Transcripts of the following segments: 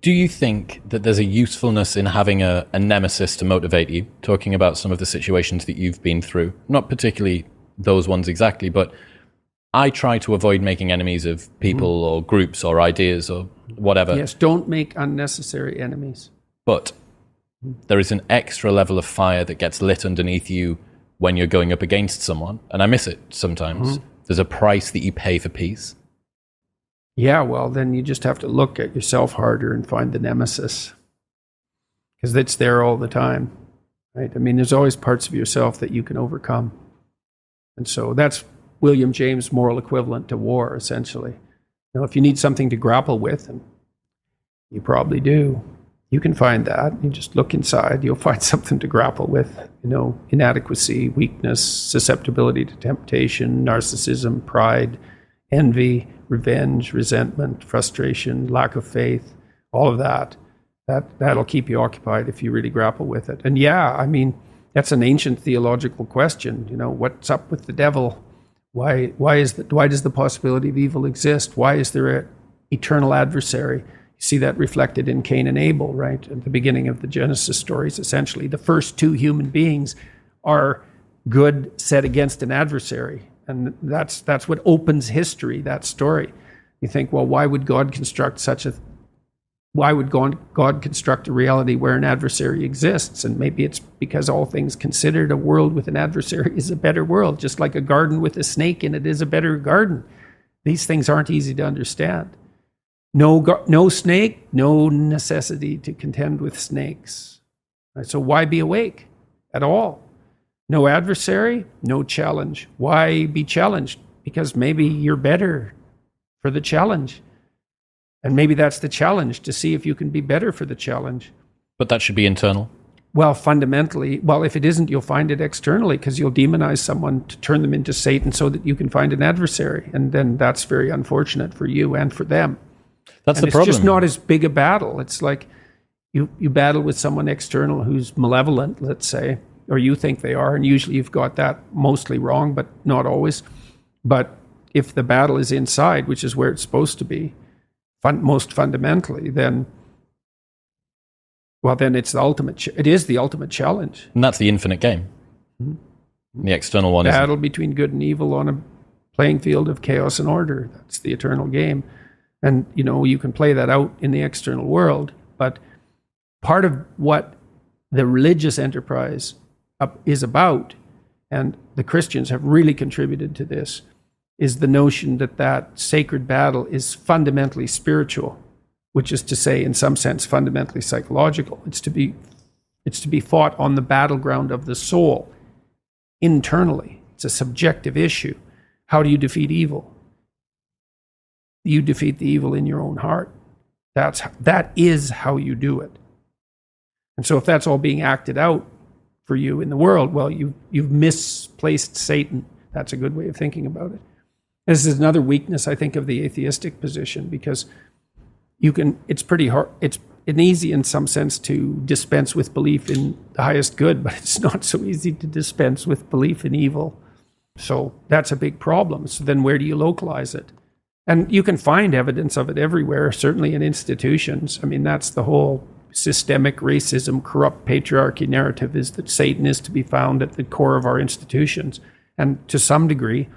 Do you think that there's a usefulness in having a nemesis to motivate you? Talking about some of the situations that you've been through, not particularly those ones exactly, but I try to avoid making enemies of people or groups or ideas or whatever. Yes, don't make unnecessary enemies. But there is an extra level of fire that gets lit underneath you when you're going up against someone, and I miss it sometimes. There's a price that you pay for peace. Yeah, well, then you just have to look at yourself harder and find the nemesis, because it's there all the time, right? I mean, there's always parts of yourself that you can overcome. And so that's William James' moral equivalent to war, essentially. Now, if you need something to grapple with, and you probably do, you can find that. You just look inside, you'll find something to grapple with. Inadequacy, weakness, susceptibility to temptation, narcissism, pride, envy, revenge, resentment, frustration, lack of faith, all of that. That'll keep you occupied if you really grapple with it. And yeah, I mean, that's an ancient theological question. What's up with the devil? Why does the possibility of evil exist? Why is there an eternal adversary? You see that reflected in Cain and Abel, right? At the beginning of the Genesis stories, essentially. The first two human beings are good set against an adversary. And that's what opens history, that story. You think, well, why would God construct a reality where an adversary exists? And maybe it's because all things considered, a world with an adversary is a better world, just like a garden with a snake in it is a better garden. These things aren't easy to understand. No snake, no necessity to contend with snakes. Right? So why be awake at all? No adversary, no challenge. Why be challenged? Because maybe you're better for the challenge. And maybe that's the challenge, to see if you can be better for the challenge. But that should be internal. Well, fundamentally, if it isn't, you'll find it externally, because you'll demonize someone to turn them into Satan so that you can find an adversary. And then that's very unfortunate for you and for them. That's the it's problem. It's just not as big a battle. It's like you battle with someone external who's malevolent, let's say, or you think they are, and usually you've got that mostly wrong, but not always. But if the battle is inside, which is where it's supposed to be, most fundamentally, then it's it is the ultimate challenge. And that's the infinite game. The external one is battle between good and evil on a playing field of chaos and order. That's the eternal game. And, you can play that out in the external world, but part of what the religious enterprise is about, and the Christians have really contributed to this, is the notion that sacred battle is fundamentally spiritual, which is to say, in some sense, fundamentally psychological. It's to be fought on the battleground of the soul, internally. It's a subjective issue. How do you defeat evil? You defeat the evil in your own heart. That is how you do it. And so if that's all being acted out for you in the world, well, you've misplaced Satan. That's a good way of thinking about it. This is another weakness, I think, of the atheistic position, because it's pretty hard, it's easy in some sense to dispense with belief in the highest good, but it's not so easy to dispense with belief in evil. So that's a big problem. So then where do you localize it? And you can find evidence of it everywhere, certainly in institutions. I mean, that's the whole systemic racism, corrupt patriarchy narrative, is that Satan is to be found at the core of our institutions. And to some degree,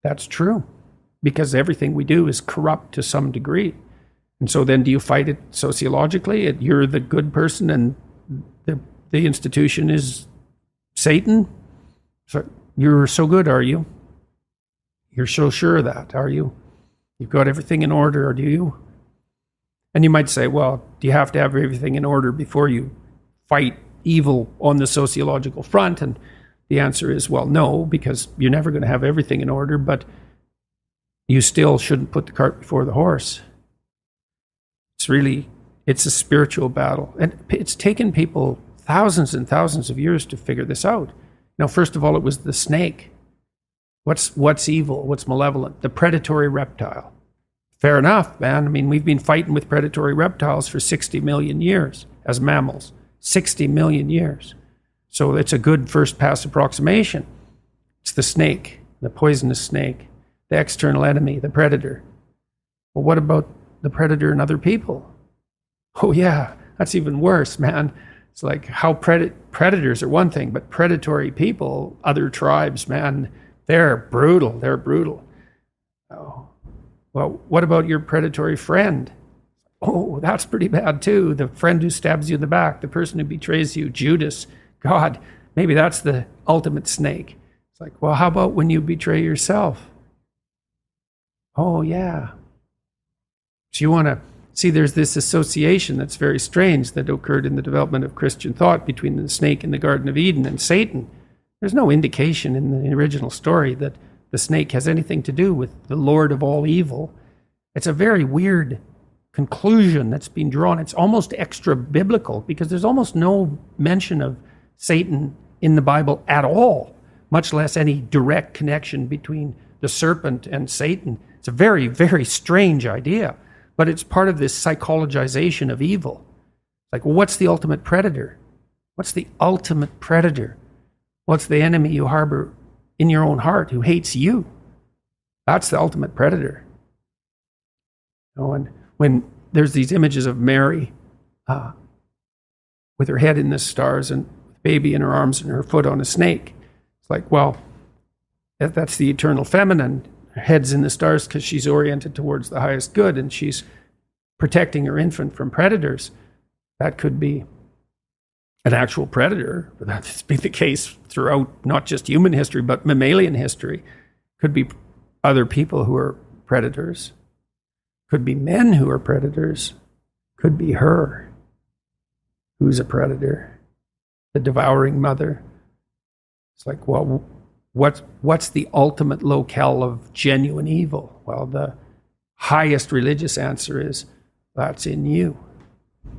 that's true, because everything we do is corrupt to some degree. And so then do you fight it sociologically? You're the good person and the institution is Satan? So you're so good, are you? You're so sure of that, are you? You've got everything in order, or do you? And you might say, well, do you have to have everything in order before you fight evil on the sociological front? And the answer is, well, no, because you're never going to have everything in order, but you still shouldn't put the cart before the horse. It's a spiritual battle. And it's taken people thousands and thousands of years to figure this out. Now, first of all, it was the snake. What's evil? What's malevolent? The predatory reptile. Fair enough, man. I mean, we've been fighting with predatory reptiles for 60 million years as mammals. 60 million years. So it's a good first pass approximation. It's the snake, the poisonous snake, the external enemy, the predator. Well, what about the predator and other people? Oh yeah, that's even worse, man. It's like how predators are one thing, but predatory people, other tribes, man, they're brutal. They're brutal. Oh, well, what about your predatory friend? Oh, that's pretty bad too. The friend who stabs you in the back, the person who betrays you, Judas. God, maybe that's the ultimate snake. It's like, well, how about when you betray yourself? Oh, yeah. So you want to see there's this association that's very strange that occurred in the development of Christian thought between the snake in the Garden of Eden and Satan. There's no indication in the original story that the snake has anything to do with the Lord of all evil. It's a very weird conclusion that's been drawn. It's almost extra biblical because there's almost no mention of Satan in the Bible at all, much less any direct connection between the serpent and Satan. It's a very, very strange idea. But it's part of this psychologization of evil. Like, well, what's the ultimate predator? What's the ultimate predator? What's the enemy you harbor in your own heart who hates you? That's the ultimate predator. And when there's these images of Mary with her head in the stars and baby in her arms and her foot on a snake, it's like, well, that's the eternal feminine. Her head's in the stars because she's oriented towards the highest good and she's protecting her infant from predators. That could be an actual predator. But that's been the case throughout not just human history, but mammalian history. Could be other people who are predators. Could be men who are predators. Could be her who's a predator. The devouring mother. It's like, well, what's the ultimate locale of genuine evil? Well, the highest religious answer is that's in you.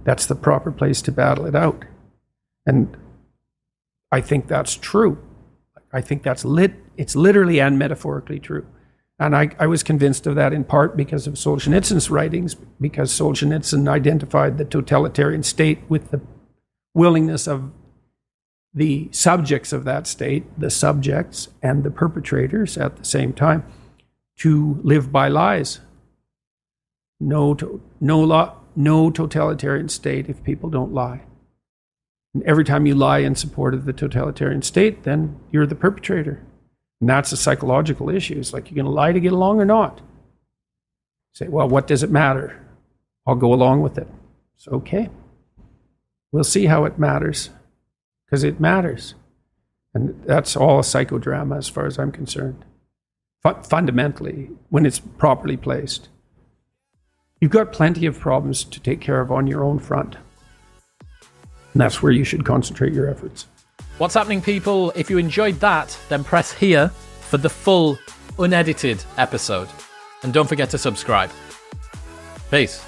That's the proper place to battle it out. And I think that's true. I think it's literally and metaphorically true. And I was convinced of that in part because of Solzhenitsyn's writings, because Solzhenitsyn identified the totalitarian state with the willingness of the subjects of that state, the subjects and the perpetrators at the same time, to live by lies. No totalitarian state if people don't lie. And every time you lie in support of the totalitarian state, then you're the perpetrator. And that's a psychological issue. It's like, you're going to lie to get along or not? Say, well, what does it matter? I'll go along with it. It's okay. We'll see how it matters. Because it matters. And that's all a psychodrama as far as I'm concerned. Fundamentally, when it's properly placed. You've got plenty of problems to take care of on your own front. And that's where you should concentrate your efforts. What's happening, people? If you enjoyed that, then press here for the full, unedited episode. And don't forget to subscribe. Peace.